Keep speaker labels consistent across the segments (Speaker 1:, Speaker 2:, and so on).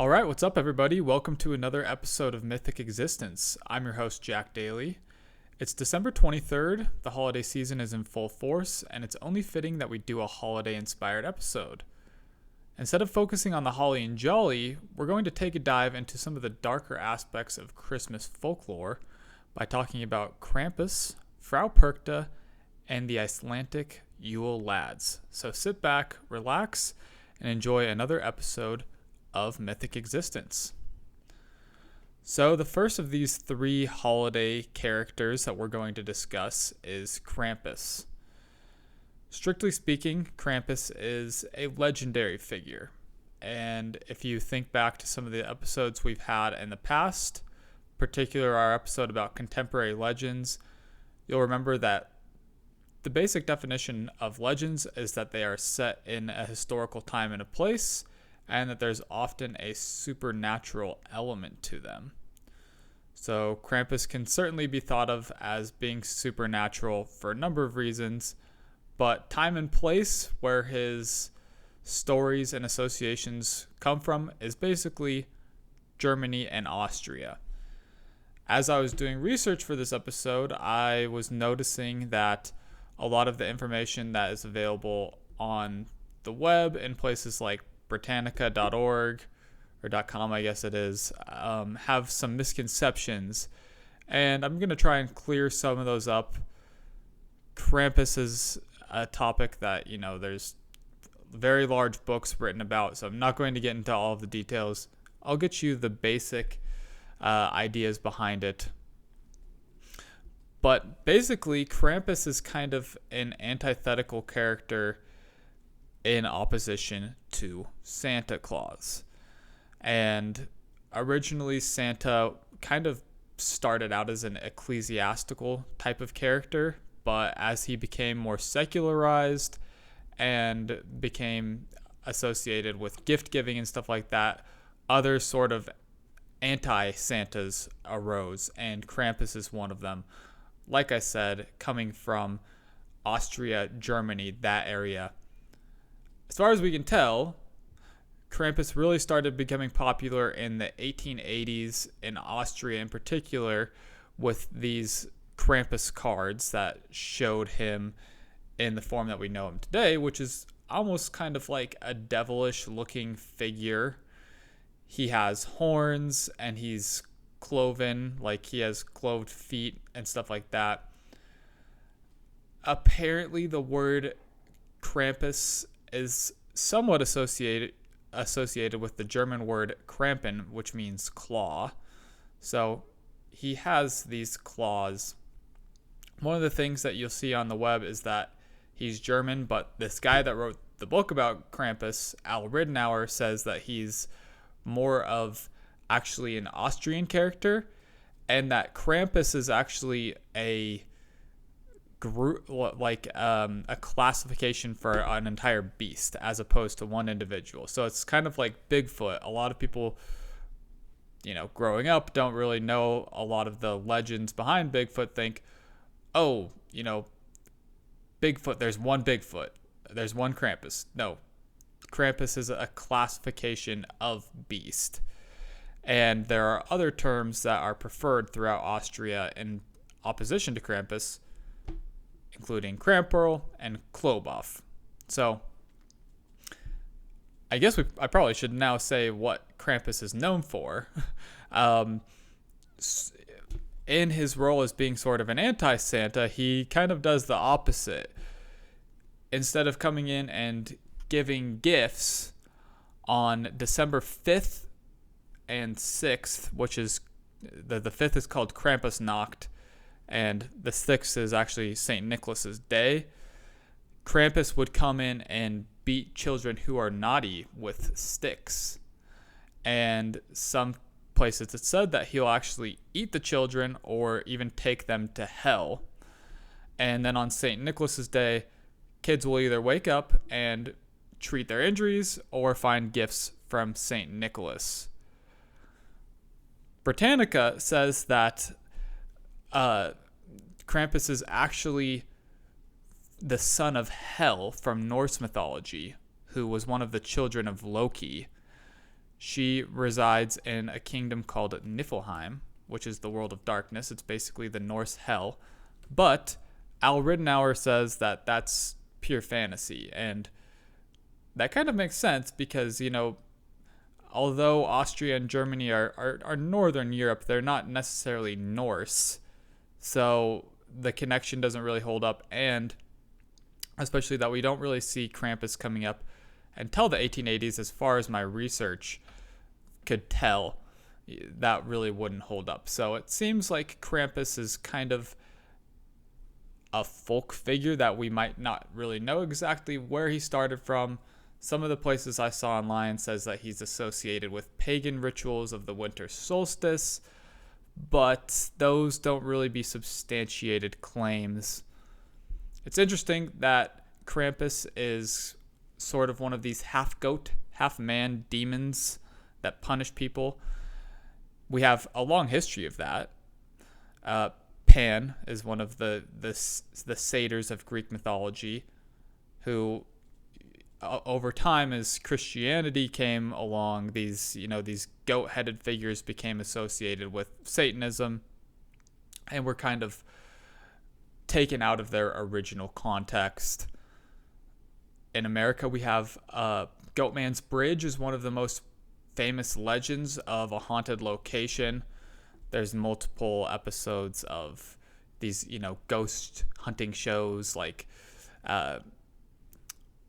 Speaker 1: All right, what's up, everybody? Welcome to another episode of Mythic Existence. I'm your host, Jack Daly. It's December 23rd, the holiday season is in full force, and it's only fitting that we do a holiday-inspired episode. Instead of focusing on the holly and jolly, we're going to take a dive into some of the darker aspects of Christmas folklore by talking about Krampus, Frau Perchta, and the Icelandic Yule Lads. So sit back, relax, and enjoy another episode of Mythic Existence. So the first of these three holiday characters that we're going to discuss is Krampus. Strictly speaking, Krampus is a legendary figure. And if you think back to some of the episodes we've had in the past, particularly our episode about contemporary legends, you'll remember that the basic definition of legends is that they are set in a historical time and a place, and that there's often a supernatural element to them. So Krampus can certainly be thought of as being supernatural for a number of reasons, but time and place where his stories and associations come from is basically Germany and Austria. As I was doing research for this episode, I was noticing that a lot of the information that is available on the web in places like Britannica.org or .com, I guess it is, have some misconceptions, and I'm going to try and clear some of those up. Krampus is a topic that, there's very large books written about, so I'm not going to get into all of the details. I'll get you the basic ideas behind it. But basically, Krampus is kind of an antithetical character in opposition to Santa Claus. And originally Santa kind of started out as an ecclesiastical type of character, but as he became more secularized and became associated with gift giving and stuff like that, other sort of anti-Santas arose, and Krampus is one of them. Like I said, coming from Austria, Germany, that area. As far as we can tell, Krampus really started becoming popular in the 1880s in Austria in particular, with these Krampus cards that showed him in the form that we know him today, which is almost kind of like a devilish looking figure. He has horns and he's cloven, like he has cloved feet and stuff like that. Apparently the word Krampus is somewhat associated with the German word Krampen, which means claw. So he has these claws. One of the things that you'll see on the web is that he's German, but this guy that wrote the book about Krampus, Al Ridenour, says that he's more of actually an Austrian character, and that Krampus is actually a group, like a classification for an entire beast as opposed to one individual. So it's kind of like Bigfoot. A lot of people, growing up don't really know a lot of the legends behind Bigfoot, think, Bigfoot, there's one Bigfoot, there's one Krampus. No, Krampus is a classification of beast. And there are other terms that are preferred throughout Austria in opposition to Krampus, including Krampurl and Kloboff. So I guess I probably should now say what Krampus is known for. In his role as being sort of an anti-Santa, he kind of does the opposite. Instead of coming in and giving gifts on December 5th and 6th, which is the 5th is called Krampusnacht, and the 6th is actually St. Nicholas's Day. Krampus would come in and beat children who are naughty with sticks. And some places it said that he'll actually eat the children or even take them to hell. And then on St. Nicholas's Day, kids will either wake up and treat their injuries or find gifts from St. Nicholas. Britannica says that Krampus is actually the son of Hel from Norse mythology, who was one of the children of Loki. She resides in a kingdom called Niflheim, which is the world of darkness. It's basically the Norse hell. But Al Ridenour says that that's pure fantasy. And that kind of makes sense because, although Austria and Germany are northern Europe, they're not necessarily Norse. So the connection doesn't really hold up. And especially that we don't really see Krampus coming up until the 1880s, as far as my research could tell, that really wouldn't hold up. So it seems like Krampus is kind of a folk figure that we might not really know exactly where he started from. Some of the places I saw online says that he's associated with pagan rituals of the winter solstice, but those don't really be substantiated claims. It's interesting that Krampus is sort of one of these half-goat, half-man demons that punish people. We have a long history of that. Pan is one of the satyrs of Greek mythology, who over time, as Christianity came along, these goat-headed figures became associated with Satanism, and were kind of taken out of their original context. In America, we have Goatman's Bridge is one of the most famous legends of a haunted location. There's multiple episodes of these, ghost hunting shows, like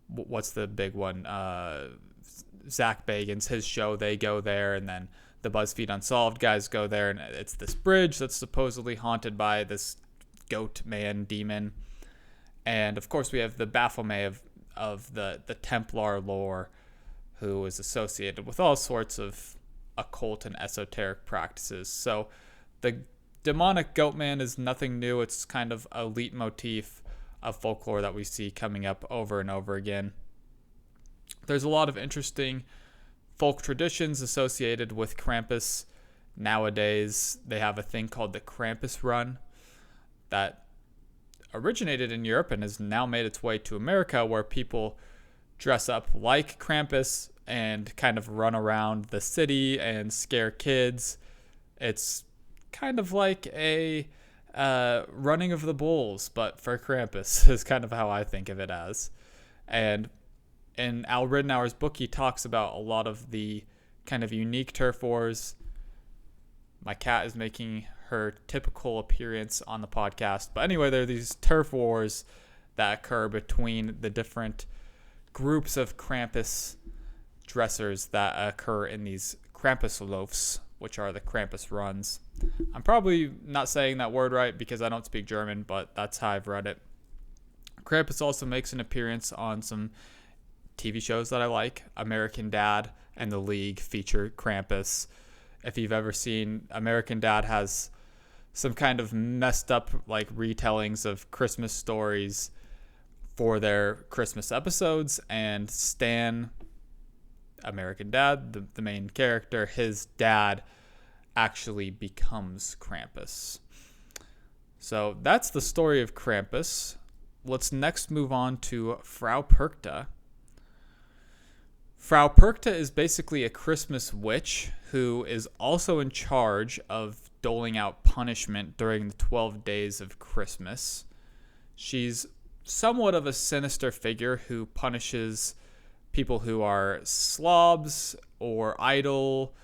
Speaker 1: what's the big one? Zach Bagans, his show, they go there, and then the BuzzFeed Unsolved guys go there, and it's this bridge that's supposedly haunted by this goat man demon. And of course, we have the Baphomet of the Templar lore, who is associated with all sorts of occult and esoteric practices. So the demonic goat man is nothing new. It's kind of a leitmotif of folklore that we see coming up over and over again. There's a lot of interesting folk traditions associated with Krampus. Nowadays, they have a thing called the Krampus Run that originated in Europe and has now made its way to America, where people dress up like Krampus and kind of run around the city and scare kids. It's kind of like a running of the bulls, but for Krampus, is kind of how I think of it as. And in Al Ridenour's book, he talks about a lot of the kind of unique turf wars. My cat is making her typical appearance on the podcast. But anyway, there are these turf wars that occur between the different groups of Krampus dressers that occur in these Krampus loafs, which are the Krampus runs. I'm probably not saying that word right because I don't speak German, but that's how I've read it. Krampus also makes an appearance on some TV shows that I like. American Dad and The League feature Krampus. If you've ever seen, American Dad has some kind of messed up retellings of Christmas stories for their Christmas episodes, and Stan, American Dad, the main character, his dad actually becomes Krampus. So that's the story of Krampus. Let's next move on to Frau Perchta. Frau Perchta is basically a Christmas witch who is also in charge of doling out punishment during the 12 days of Christmas. She's somewhat of a sinister figure who punishes people who are slobs or idle,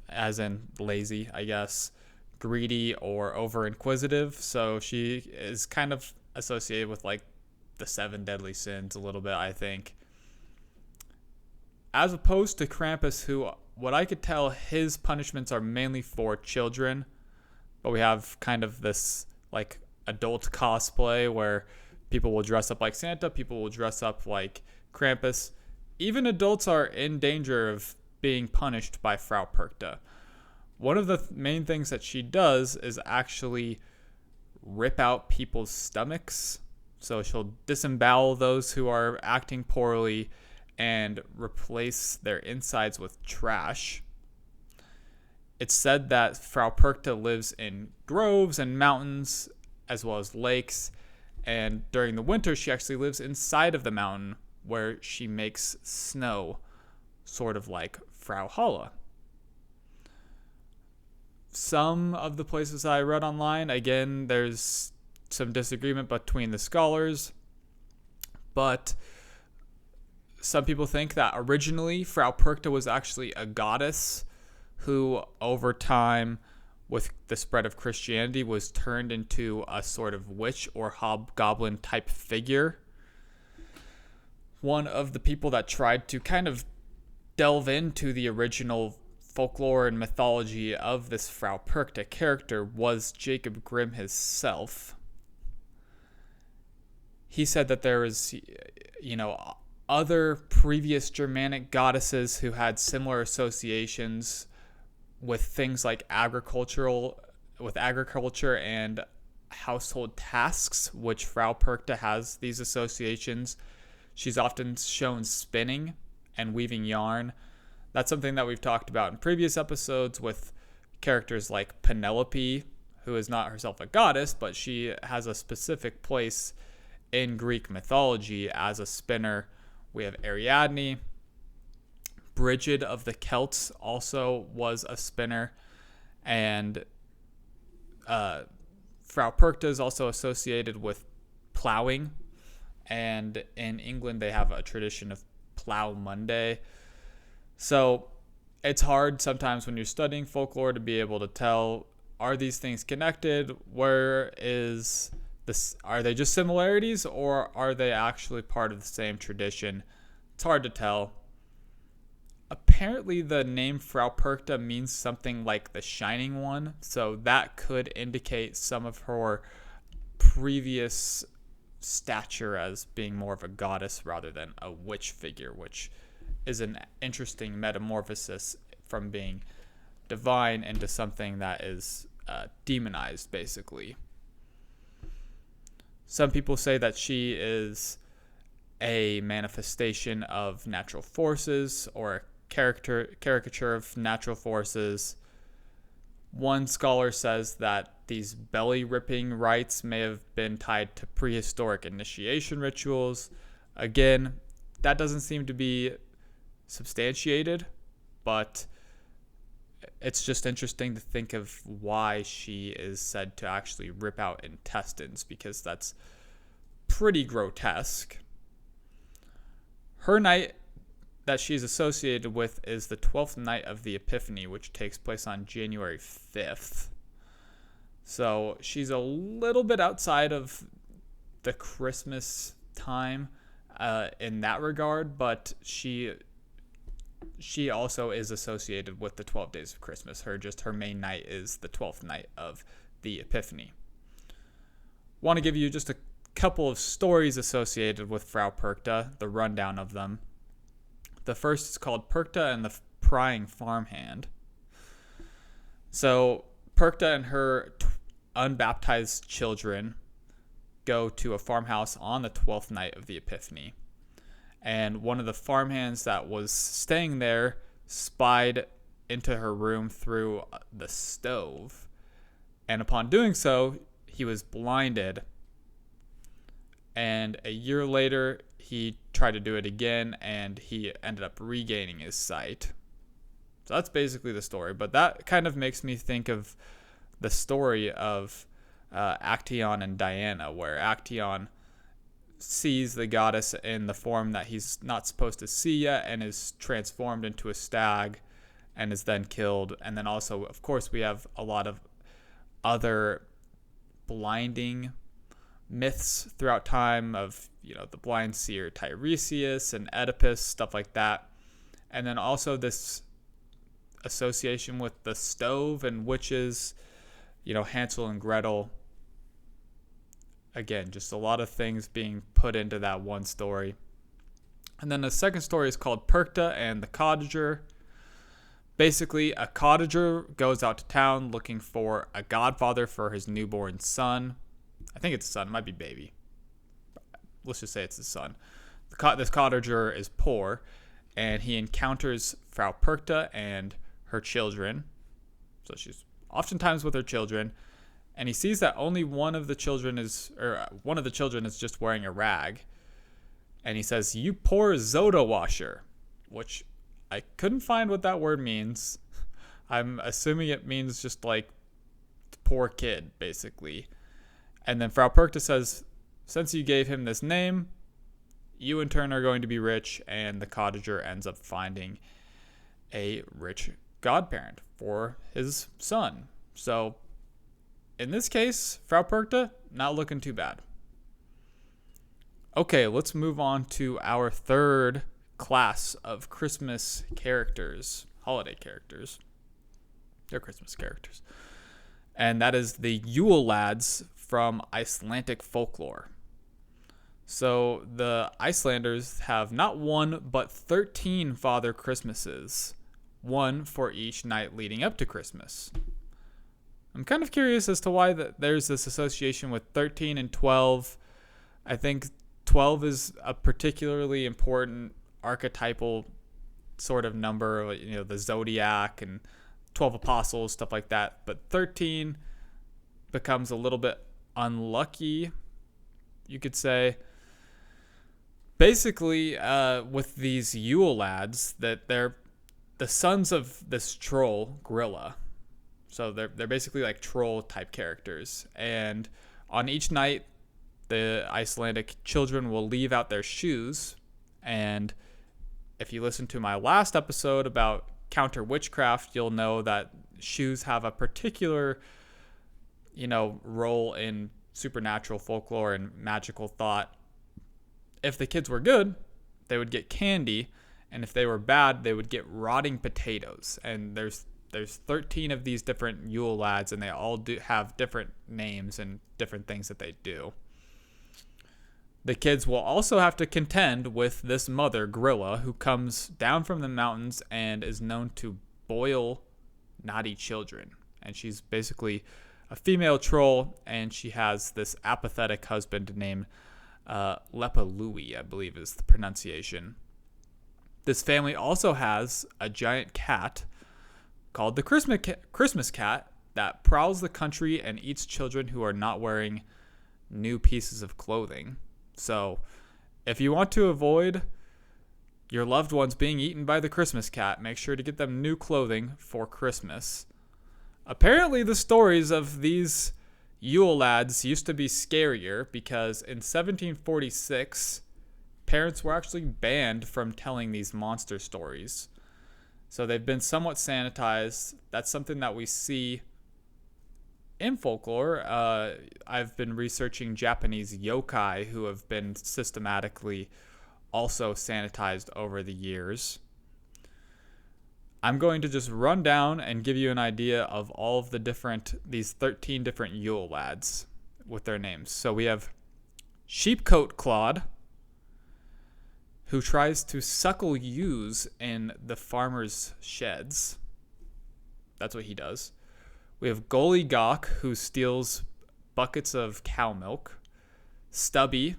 Speaker 1: as in lazy, I guess, greedy or over-inquisitive. So she is kind of associated with the 7 deadly sins a little bit, I think. As opposed to Krampus, who, what I could tell, his punishments are mainly for children. But we have kind of this adult cosplay where people will dress up like Santa, people will dress up like Krampus. Even adults are in danger of being punished by Frau Perchta. One of the main things that she does is actually rip out people's stomachs. So she'll disembowel those who are acting poorly and replace their insides with trash. It's said that Frau Perchta lives in groves and mountains as well as lakes, and during the winter she actually lives inside of the mountain where she makes snow. sort of like Frau Percha. Some of the places I read online, again, there's some disagreement between the scholars, but some people think that originally Fraupurcta was actually a goddess who, over time, with the spread of Christianity, was turned into a sort of witch or hobgoblin type figure. One of the people that tried to kind of delve into the original folklore and mythology of this Frau Perchta character was Jacob Grimm himself. He said that there was, other previous Germanic goddesses who had similar associations with things like agriculture and household tasks, which Frau Perchta has these associations. She's often shown spinning and weaving yarn. That's something that we've talked about in previous episodes with characters like Penelope, who is not herself a goddess, but she has a specific place in Greek mythology as a spinner. We have Ariadne. Brigid of the Celts also was a spinner. And Frau Perchta is also associated with plowing. And in England, they have a tradition of Plough Monday. So it's hard sometimes when you're studying folklore to be able to tell, are these things connected? Where is this? Are they just similarities, or are they actually part of the same tradition? It's hard to tell. Apparently the name Frau Perchta means something like the Shining One, so that could indicate some of her previous stature as being more of a goddess rather than a witch figure, which is an interesting metamorphosis from being divine into something that is demonized, basically. Some people say that she is a manifestation of natural forces or a caricature of natural forces. One scholar says that these belly-ripping rites may have been tied to prehistoric initiation rituals. Again, that doesn't seem to be substantiated, but it's just interesting to think of why she is said to actually rip out intestines, because that's pretty grotesque. Her night that she's associated with is the 12th night of the Epiphany, which takes place on January 5th. So she's a little bit outside of the Christmas time in that regard, but she also is associated with the 12 days of Christmas. Her main night is the 12th night of the Epiphany. Want to give you just a couple of stories associated with Frau Perchta, the rundown of them. The first is called Perta and the Prying Farmhand. So Perchta and her unbaptized children go to a farmhouse on the 12th night of the Epiphany. And one of the farmhands that was staying there spied into her room through the stove. And upon doing so, he was blinded. And a year later, he tried to do it again, and he ended up regaining his sight. So that's basically the story. But that kind of makes me think of the story of Actaeon and Diana, where Actaeon sees the goddess in the form that he's not supposed to see yet and is transformed into a stag and is then killed. And then also, of course, we have a lot of other blinding myths throughout time of, the blind seer Tiresias and Oedipus, stuff like that. And then also this association with the stove and witches, Hansel and Gretel. Again, just a lot of things being put into that one story. And then the second story is called Perta and the Cottager. Basically, a cottager goes out to town looking for a godfather for his newborn son. I think it's a son. It might be baby. Let's just say it's his son. This cottager is poor, and he encounters Frau Perchta and her children. So she's oftentimes with her children. And he sees that only one of the children is just wearing a rag. And he says, "You poor Zoda washer," which I couldn't find what that word means. I'm assuming it means just like poor kid, basically. And then Frau Perchta says, since you gave him this name, you in turn are going to be rich, and the cottager ends up finding a rich godparent for his son. So in this case, Frau Perchta, not looking too bad. Okay, let's move on to our third class of Christmas characters, holiday characters. They're Christmas characters. And that is the Yule Lads from Icelandic folklore. So the Icelanders have not one, but 13 Father Christmases, one for each night leading up to Christmas. I'm kind of curious as to why there's this association with 13 and 12. I think 12 is a particularly important archetypal sort of number, the zodiac and 12 apostles, stuff like that. But 13 becomes a little bit unlucky, you could say. Basically, with these Yule Lads, that they're the sons of this troll, Grilla. So they're basically like troll type characters. And on each night, the Icelandic children will leave out their shoes. And if you listen to my last episode about counter witchcraft, you'll know that shoes have a particular, role in supernatural folklore and magical thought. If the kids were good, they would get candy, and if they were bad, they would get rotting potatoes. And there's 13 of these different Yule Lads, and they all do have different names and different things that they do. The kids will also have to contend with this mother, Grilla, who comes down from the mountains and is known to boil naughty children. And she's basically a female troll, and she has this apathetic husband named Lepalui, I believe is the pronunciation. This family also has a giant cat called the Christmas cat that prowls the country and eats children who are not wearing new pieces of clothing. So if you want to avoid your loved ones being eaten by the Christmas cat, make sure to get them new clothing for Christmas. Apparently the stories of these Yule Lads used to be scarier because in 1746, parents were actually banned from telling these monster stories. So they've been somewhat sanitized. That's something that we see in folklore. I've been researching Japanese yokai who have been systematically also sanitized over the years. I'm going to just run down and give you an idea of all of these 13 different Yule Lads with their names. So we have Sheepcoat Claude, who tries to suckle ewes in the farmer's sheds. That's what he does. We have Goalie Gawk, who steals buckets of cow milk. Stubby,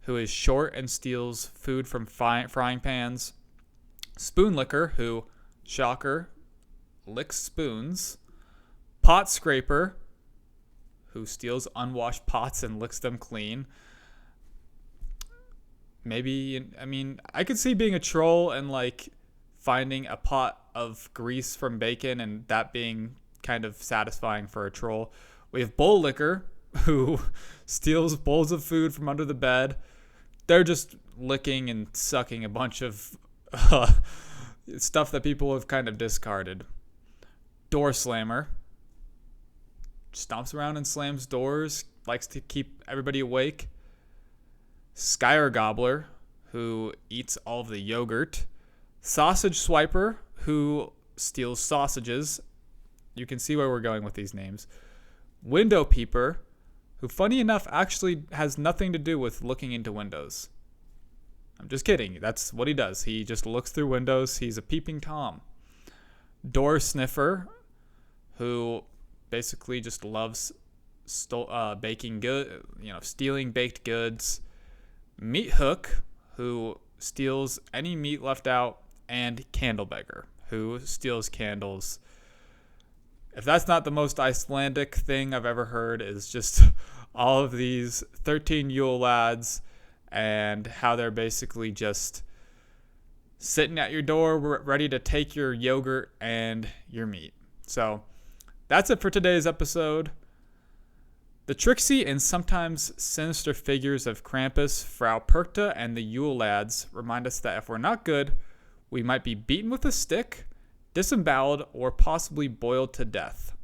Speaker 1: who is short and steals food from frying pans. Spoonlicker, who, shocker, licks spoons. Pot Scraper, who steals unwashed pots and licks them clean. I could see being a troll and finding a pot of grease from bacon and that being kind of satisfying for a troll. We have Bowl Licker, who steals bowls of food from under the bed. They're just licking and sucking a bunch of stuff that people have kind of discarded. Door Slammer, stomps around and slams doors, likes to keep everybody awake. Skyer Gobbler, who eats all of the yogurt. Sausage Swiper, who steals sausages. You can see where we're going with these names. Window Peeper, who funny enough actually has nothing to do with looking into windows. I'm just kidding. That's what he does. He just looks through windows. He's a peeping Tom. Door Sniffer, who basically just loves stealing baked goods. Meat Hook, who steals any meat left out. And Candlebeggar, who steals candles. If that's not the most Icelandic thing I've ever heard, is just all of these 13 Yule Lads and how they're basically just sitting at your door ready to take your yogurt and your meat. So that's it for today's episode. The tricksy and sometimes sinister figures of Krampus, Frau Perchta, and the Yule Lads remind us that if we're not good, we might be beaten with a stick, disemboweled, or possibly boiled to death.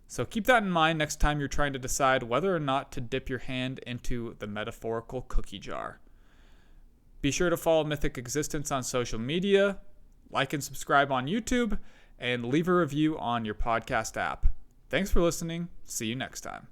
Speaker 1: So keep that in mind next time you're trying to decide whether or not to dip your hand into the metaphorical cookie jar. Be sure to follow Mythic Existence on social media, like and subscribe on YouTube, and leave a review on your podcast app. Thanks for listening. See you next time.